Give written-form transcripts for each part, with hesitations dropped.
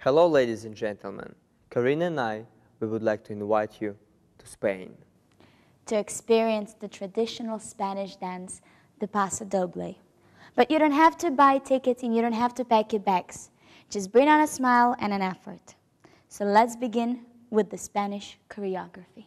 Hello, ladies and gentlemen. Karina and we would like to invite you to Spain. To experience the traditional Spanish dance, the Paso Doble. But you don't have to buy tickets and you don't have to pack your bags. Just bring on a smile and an effort. So let's begin with the Spanish choreography.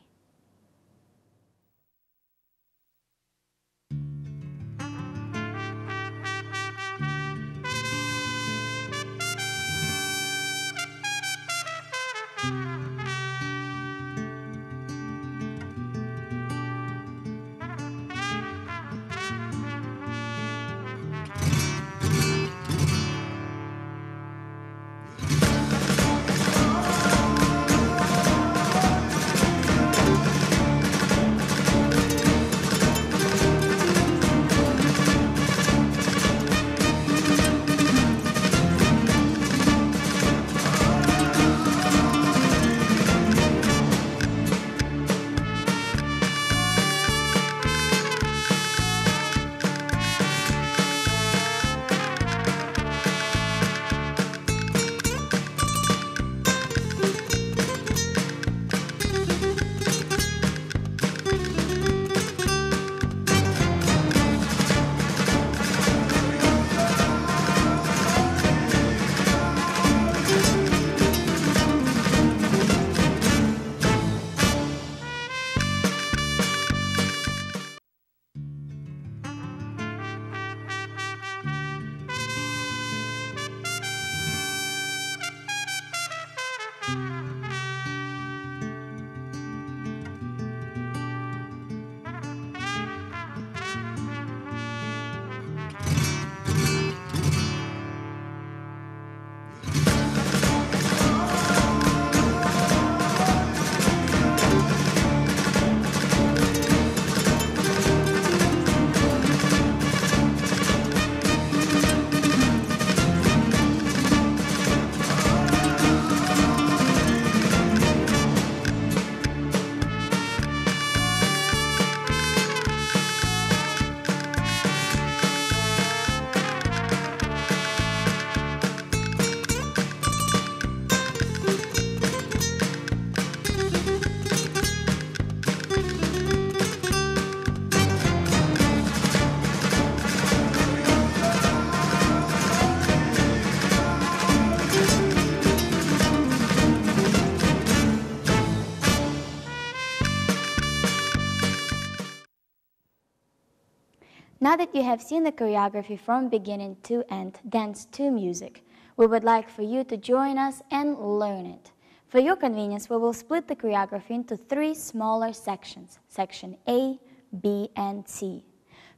Now that you have seen the choreography from beginning to end, dance to music, we would like for you to join us and learn it. For your convenience, we will split the choreography into 3 smaller sections, section A, B, and C.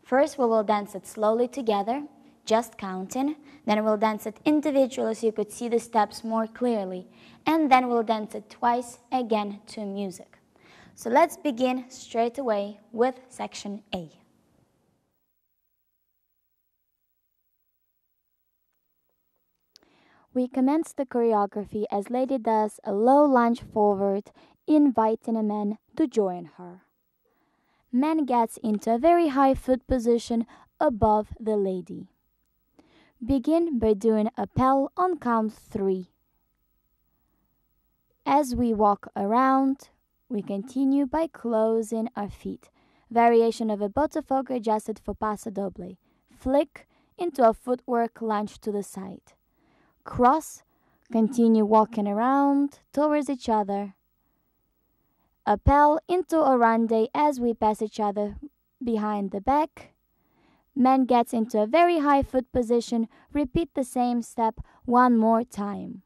First, we will dance it slowly together, just counting. Then we'll dance it individually so you could see the steps more clearly. And then we'll dance it twice again to music. So let's begin straight away with section A. We commence the choreography as Lady does a low lunge forward, inviting a man to join her. Man gets into a very high foot position above the lady. Begin by doing a pell on count 3. As we walk around, we continue by closing our feet. Variation of a botafogo adjusted for paso doble. Flick into a footwork lunge to the side. Cross, continue walking around towards each other. Appel into a ronde as we pass each other behind the back. Man gets into a very high foot position. Repeat the same step one more time.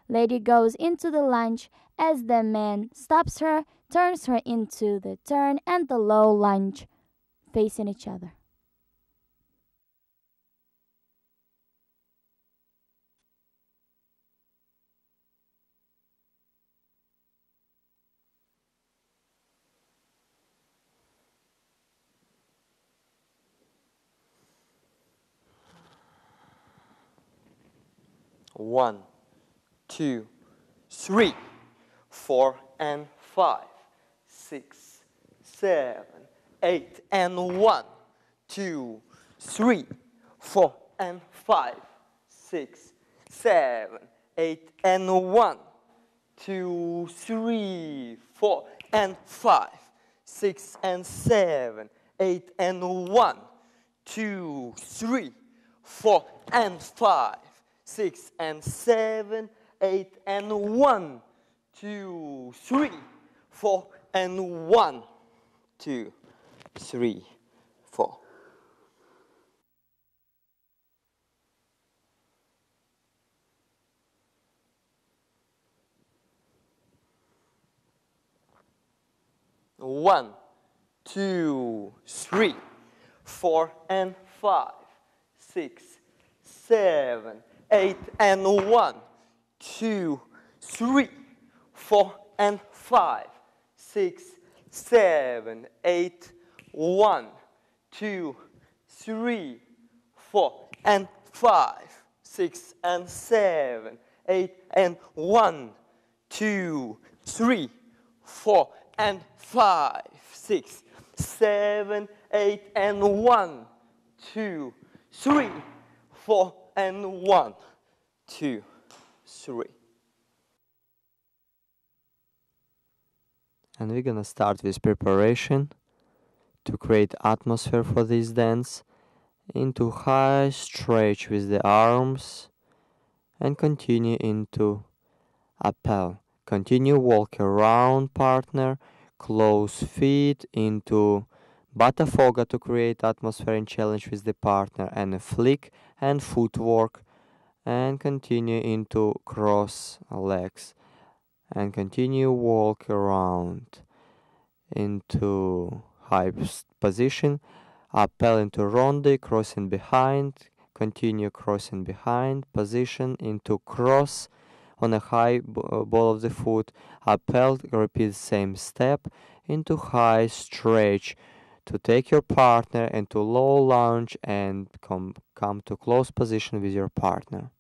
Lady goes into the lunge as the man stops her, turns her into the turn and the low lunge, facing each other. One, 2, 3, 4 and 5, 6, 7, 8 and 1, 2, 3, 4 and 5, 6, 7, 8 and 1, 2, 3, 4 and 5, 6 and 7, 8 and 1, 2, 3, 4 and 5, 6 and 7, 8 and 1, 2, 3, 4 and 1, 2, 3, 4. One, 2, 3, 4 and 5, 6, 7, 8 and 1, 2, 3, 4 and 5, 6, 7, 8, 1, 2, 3, 4 and 5, 6 and 7, 8 and 1, 2, 3, 4 and 5, 6, 7, 8 and 1, 2, 3, 4 and 1, 2, 3. And we're gonna start with preparation to create atmosphere for this dance. Into high stretch with the arms and continue into appel. Continue walk around partner, close feet into bata foga to create atmosphere and challenge with the partner, and a flick and footwork, and continue into cross legs and continue walk around into high position, appel into ronde, crossing behind, continue crossing behind, position into cross on a high ball of the foot, appel, repeat same step, into high stretch to take your partner, into low lunge and come to close position with your partner.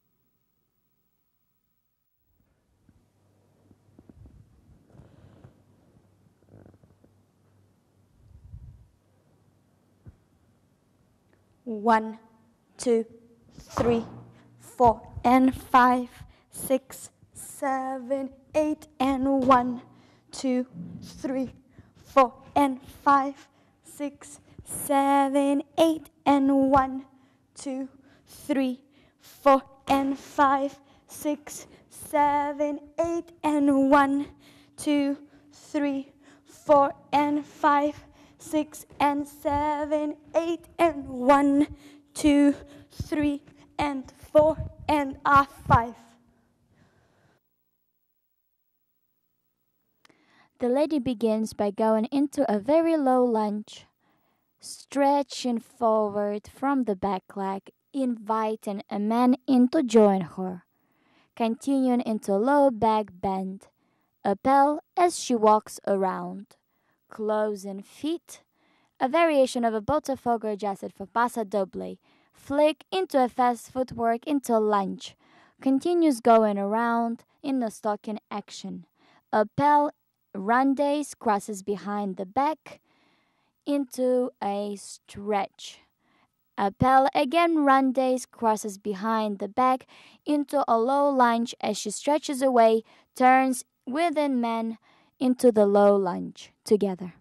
One, 2, 3, 4 and 5, 6, 7, 8 and 1, 2, 3, 4 and 5, 6, 7, 8 and 1, 2, 3, 4 and 5, 6, 7, 8 and 1, 2, 3, 4 and 5, 6 and 7, 8 and 1, 2, 3 and 4 and 5. The lady begins by going into a very low lunge, stretching forward from the back leg, inviting a man in to join her, continuing into low back bend, appel as she walks around, closing feet, a variation of a Botafogo adjusted for Passa Doble, flick into a fast footwork into lunge, continues going around in a stocking action, appel rondes crosses behind the back into a stretch. Appel again rondes crosses behind the back into a low lunge as she stretches away, turns within man into the low lunge together.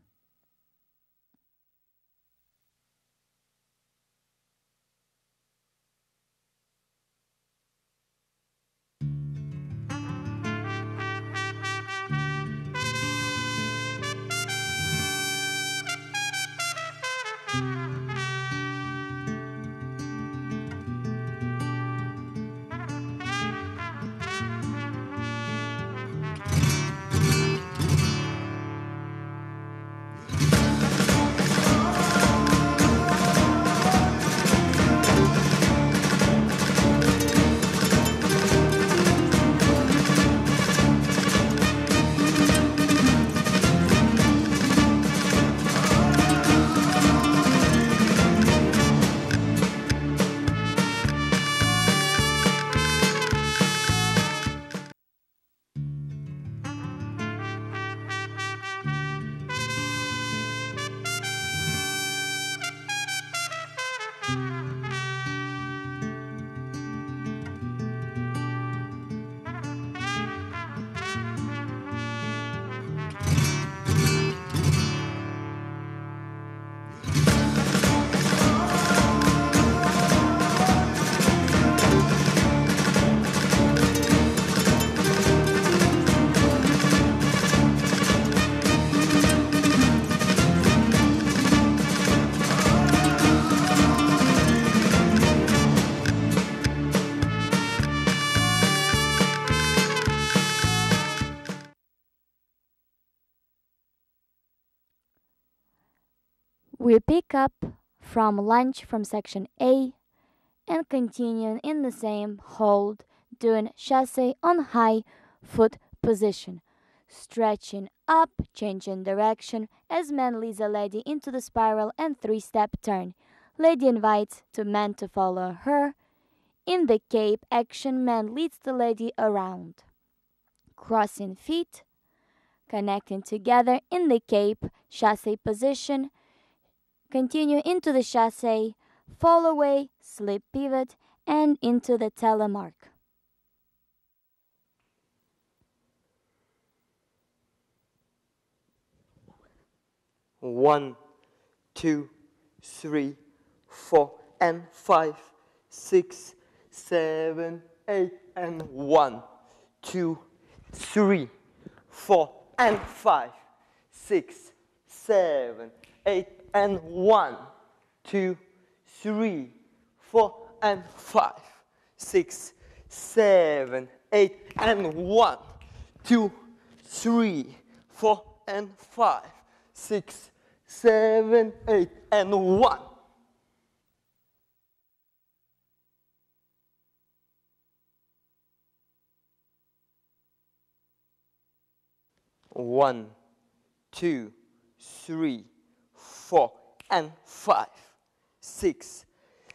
We pick up from lunge from section A and continue in the same hold, doing chassé on high foot position, stretching up, changing direction as man leads a lady into the spiral and 3-step turn. Lady invites the man to follow her. In the cape action, man leads the lady around, crossing feet, connecting together in the cape chassé position. Continue into the chassé, fall away, slip pivot, and into the telemark. One, two, three, 4 and 5, 6, 7, 8 and 1, 2, 3, 4 and 5, 6, 7, 8 and 1, 2, 3, 4 and 5, 6, 7, 8 and 1, 2, 3, 4 and 5, 6, 7, 8 and 1. One, 2, 3, 4 and 5, 6,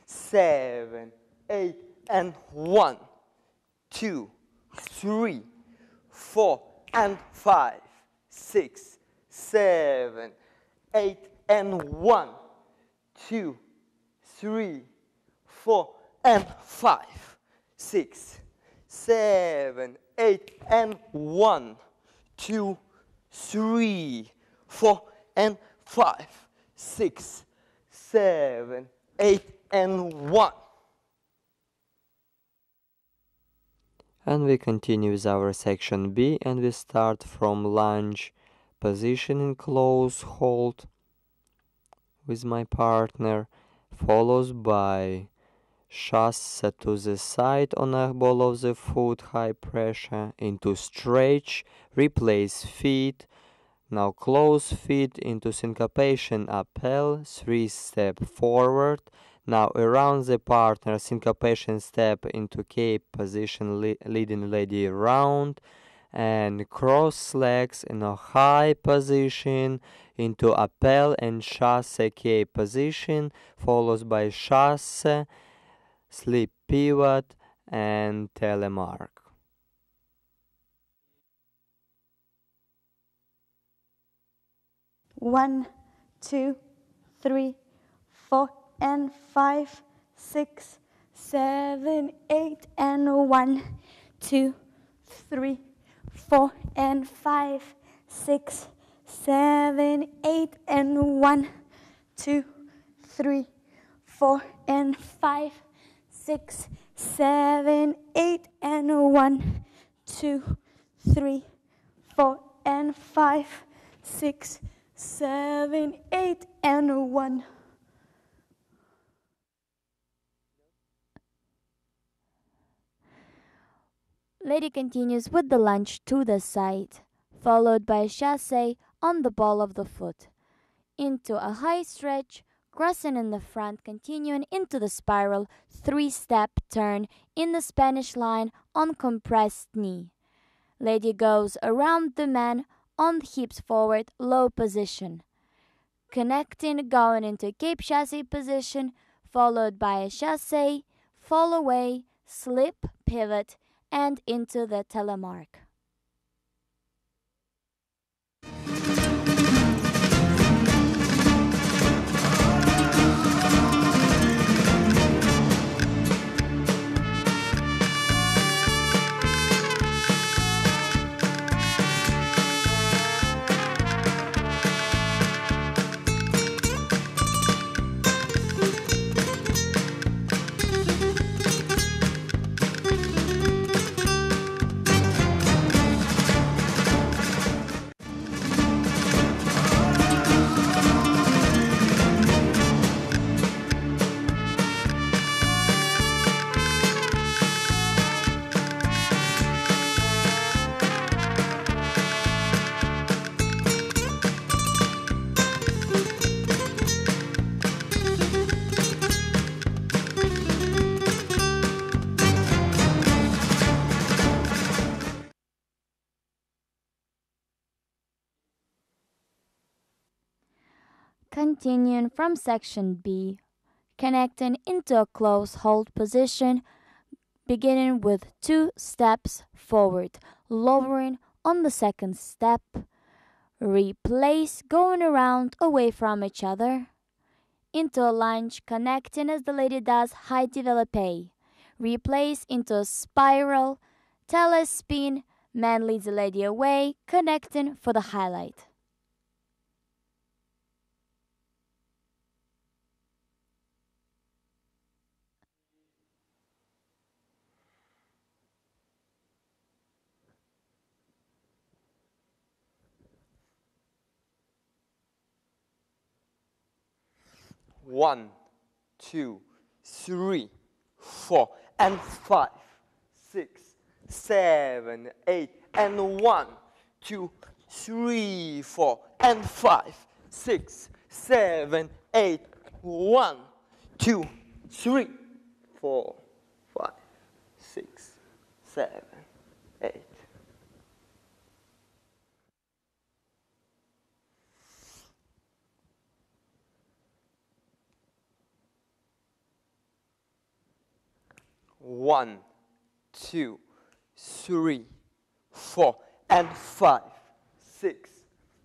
7, 8 and 1, 2, 3, 4 and 5, 6, 7, 8 and 1, 2, 3, 4 and 5, 6, 7, 8 and 1, 2, 3, 4 and 5, 6, 7, 8 and 1. And we continue with our section B, and we start from lunge position in close hold with my partner, followed by chasse to the side on a ball of the foot, high pressure, into stretch, replace feet, now close feet into syncopation appel, 3-step forward, now around the partner, syncopation step into cape position, leading lady around, and cross legs in a high position into appel and chasse cape position, followed by chasse, slip pivot, and telemark. One, 2, 3, 4 and 5, 6, 7, 8 and 1, 2, 3, 4 and 5, 6, 7, 8 and 1, 2, 3, 4 and 5, 6, 7, 8 and 1, 2, 3, 4 and 5, 6, 7, 8 and 1. Lady continues with the lunge to the side, followed by a chassé on the ball of the foot, into a high stretch, crossing in the front, continuing into the spiral, 3-step turn in the Spanish line on compressed knee. Lady goes around the man on hips forward, low position, connecting, going into cape chassé position, followed by a chassé, fall away, slip, pivot, and into the telemark. Continuing from section B, connecting into a close hold position, beginning with 2 steps forward, lowering on the second step, replace going around away from each other, into a lunge, connecting as the lady does high developpe, replace into a spiral, telespin, man leads the lady away, connecting for the highlight. One, 2, 3, 4, and 5, 6, 7, 8, and 1, 2, 3, 4, and 5, 6, 7, 8, 1, 2, 3, 4, 5, 6, 7, 8. One, 2, 3, 4, and 5, 6,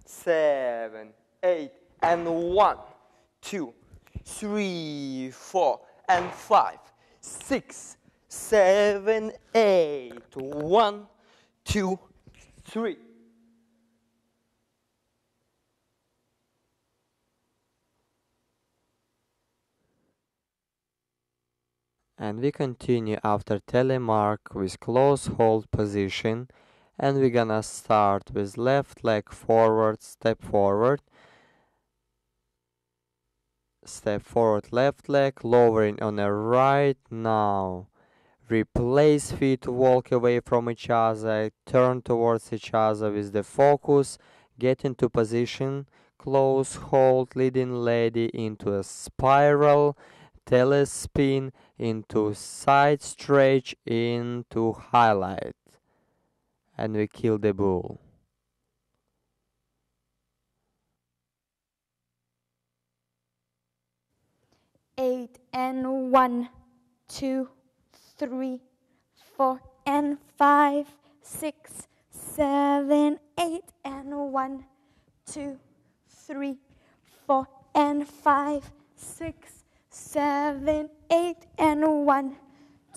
7, 8, and 1, 2, 3, 4, and 5, 6, 7, 8, 1, 2, 3. And we continue after telemark with close hold position, and we're gonna start with left leg forward, step forward, left leg, lowering on the right now. Replace feet, walk away from each other, turn towards each other with the focus, get into position, close hold, leading lady into a spiral, telespin, into side stretch, into highlight. And we kill the bull. Eight and 1, 2, 3, 4 and 5, 6, 7, 8 and 1, 2, 3, 4 and 5, 6, 7, 8 and 1,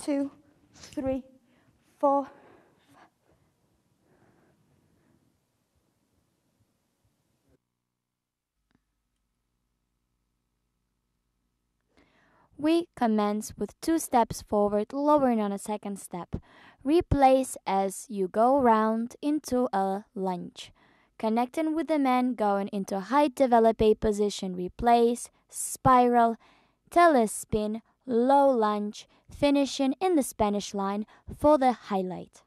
2, 3, 4. We commence with 2 steps forward, lowering on a second step. Replace as you go round into a lunge. Connecting with the man going into high developpe position, replace, spiral, telespin, low lunge, finishing in the Spanish line for the highlight.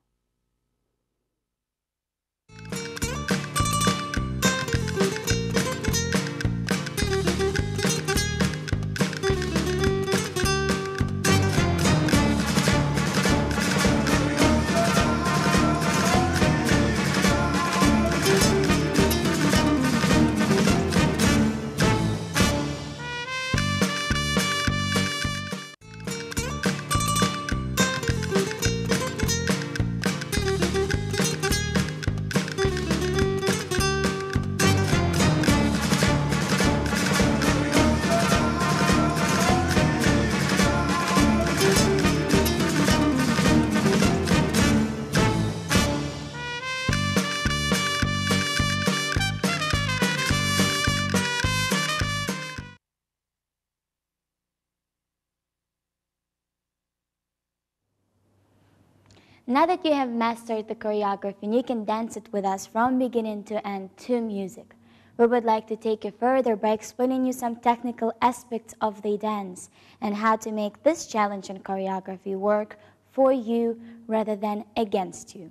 Now that you have mastered the choreography and you can dance it with us from beginning to end to music, we would like to take you further by explaining you some technical aspects of the dance and how to make this challenge and choreography work for you rather than against you.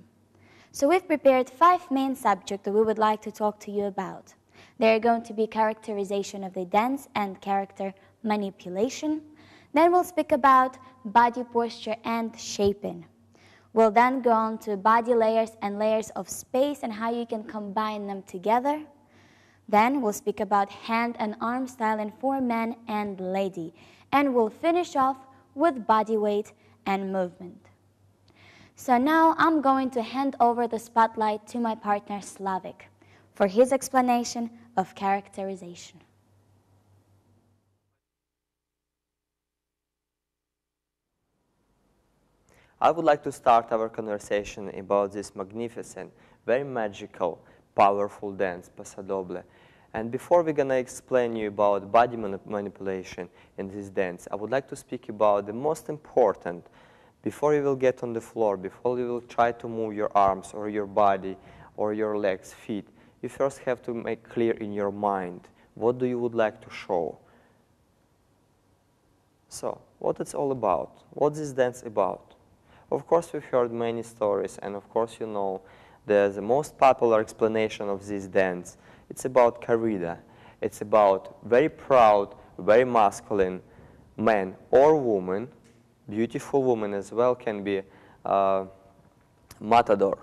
So we've prepared 5 main subjects that we would like to talk to you about. They are going to be characterization of the dance and character manipulation. Then we'll speak about body posture and shaping. We'll then go on to body layers and layers of space and how you can combine them together. Then we'll speak about hand and arm styling for man and lady. And we'll finish off with body weight and movement. So now I'm going to hand over the spotlight to my partner Slavik for his explanation of characterization. I would like to start our conversation about this magnificent, very magical, powerful dance, Paso Doble. And before we're going to explain you about body manipulation in this dance, I would like to speak about the most important. Before you will get on the floor, before you will try to move your arms or your body or your legs, feet, you first have to make clear in your mind what do you would like to show. So, what it's all about? What is this dance about? Of course, we've heard many stories, and of course, you know the most popular explanation of this dance. It's about corrida. It's about very proud, very masculine man or woman, beautiful woman as well, can be matador.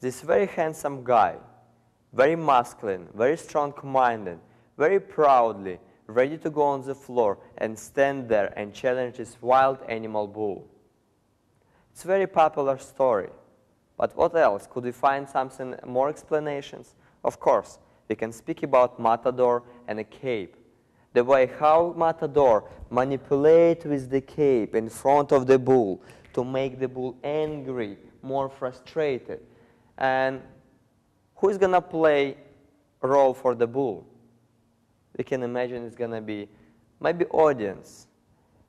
This very handsome guy, very masculine, very strong-minded, very proudly, ready to go on the floor and stand there and challenge this wild animal bull. It's a very popular story. But what else? Could we find something more explanations? Of course, we can speak about matador and a cape. The way how matador manipulate with the cape in front of the bull to make the bull angry, more frustrated. And who is going to play a role for the bull? We can imagine it's going to be maybe audience,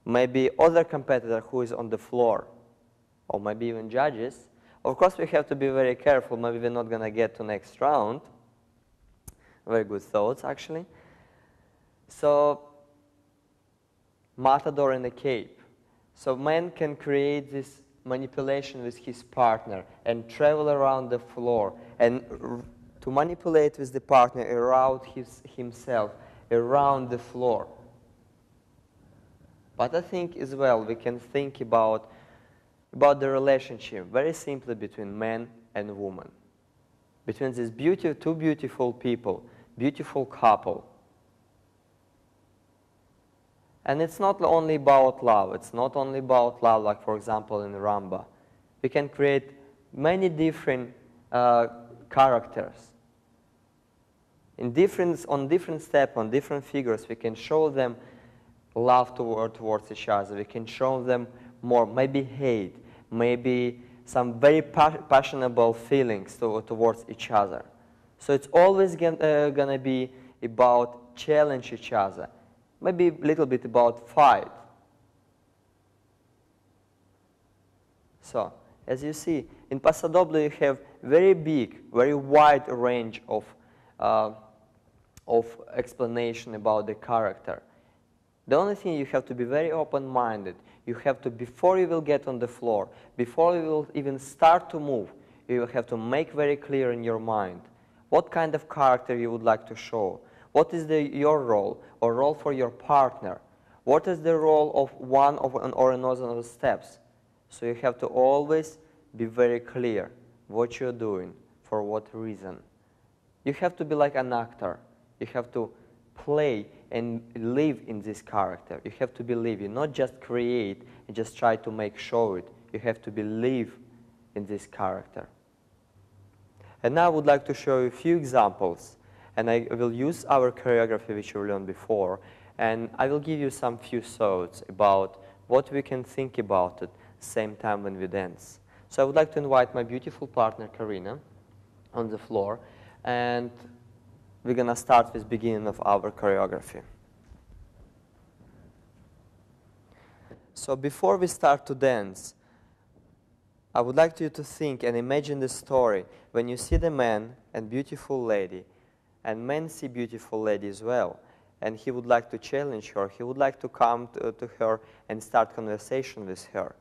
maybe other competitor who is on the floor, or maybe even judges. Of course, we have to be very careful. Maybe we're not going to get to next round. Very good thoughts, actually. So, matador in the cape. So, man can create this manipulation with his partner and travel around the floor and to manipulate with the partner around himself, around the floor. But I think as well we can think about the relationship very simply between man and woman. Between these two beautiful people, beautiful couple. And it's not only about love. It's not only about love, like for example in Ramba. We can create many different characters. On different steps, on different figures, we can show them love towards each other. We can show them more, maybe hate, maybe some very passionate feelings towards each other. So it's always going to be about challenge each other. Maybe a little bit about fight. So, as you see, in Paso Doble you have very big, very wide range of explanation about the character. The only thing, you have to be very open-minded. You have to, before you will get on the floor, before you will even start to move, you will have to make very clear in your mind what kind of character you would like to show. What is your role or role for your partner? What is the role of one or another of the steps? So you have to always be very clear what you're doing, for what reason. You have to be like an actor. You have to play and live in this character. You have to believe it, not just create and just try to show it. You have to believe in this character. And now I would like to show you a few examples. And I will use our choreography, which we learned before, and I will give you some few thoughts about what we can think about at the same time when we dance. So I would like to invite my beautiful partner, Karina, on the floor, and we're going to start with the beginning of our choreography. So before we start to dance, I would like you to think and imagine the story when you see the man and beautiful lady, and men see beautiful lady as well, and he would like to challenge her. He would like to come to her and start conversation with her.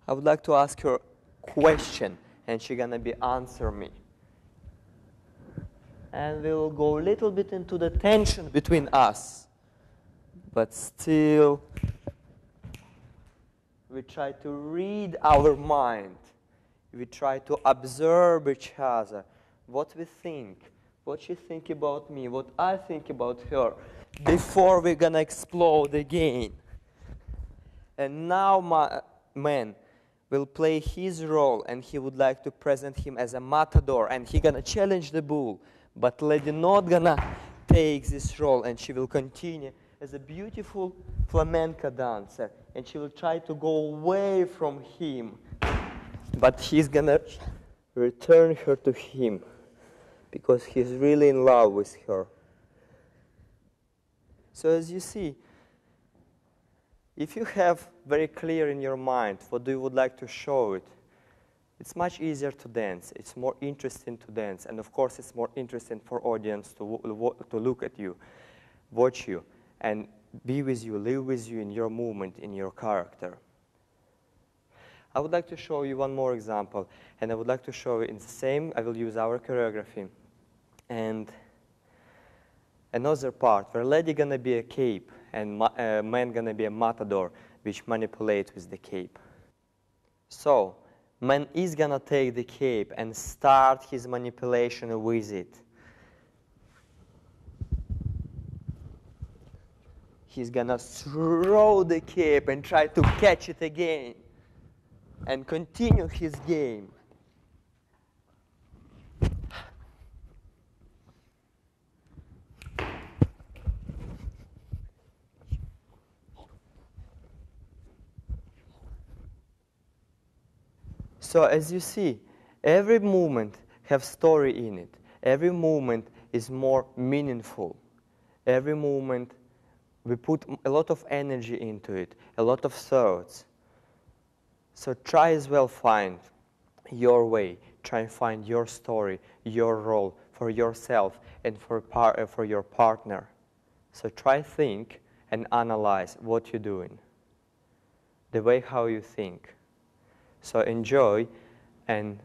I would like to ask her a question, and she's gonna be answer me. And we will go a little bit into the tension between us, but still we try to read our mind. We try to observe each other, what we think, what she think about me, what I think about her, before we're gonna explode again. And now man will play his role, and he would like to present him as a matador, and he gonna challenge the bull. But lady not gonna take this role, and she will continue as a beautiful flamenco dancer, and she will try to go away from him. But he's gonna return her to him because he's really in love with her. So as you see, if you have very clear in your mind what you would like to show it, it's much easier to dance. It's more interesting to dance. And of course, it's more interesting for audience to look at you, watch you, and be with you, live with you in your movement, in your character. I would like to show you one more example. And I would like to show you in the same, I will use our choreography. And another part where lady gonna be a cape and man gonna be a matador, which manipulates with the cape. So, man is gonna take the cape and start his manipulation with it. He's gonna throw the cape and try to catch it again and continue his game. So as you see, every movement has story in it. Every movement is more meaningful. Every movement, we put a lot of energy into it, a lot of thoughts. So try as well find your way. Try and find your story, your role for yourself and for your partner. So try think and analyze what you're doing, the way how you think. So enjoy and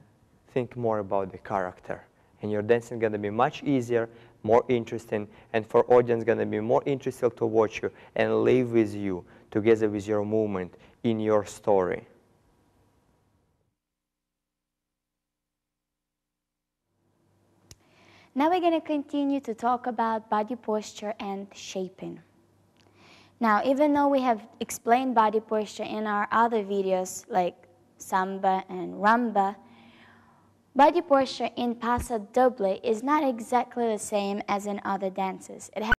think more about the character. And your dancing is going to be much easier, more interesting, and for audience going to be more interesting to watch you and live with you together with your movement in your story. Now we're going to continue to talk about body posture and shaping. Now, even though we have explained body posture in our other videos like samba and rumba, body posture in paso doble is not exactly the same as in other dances. It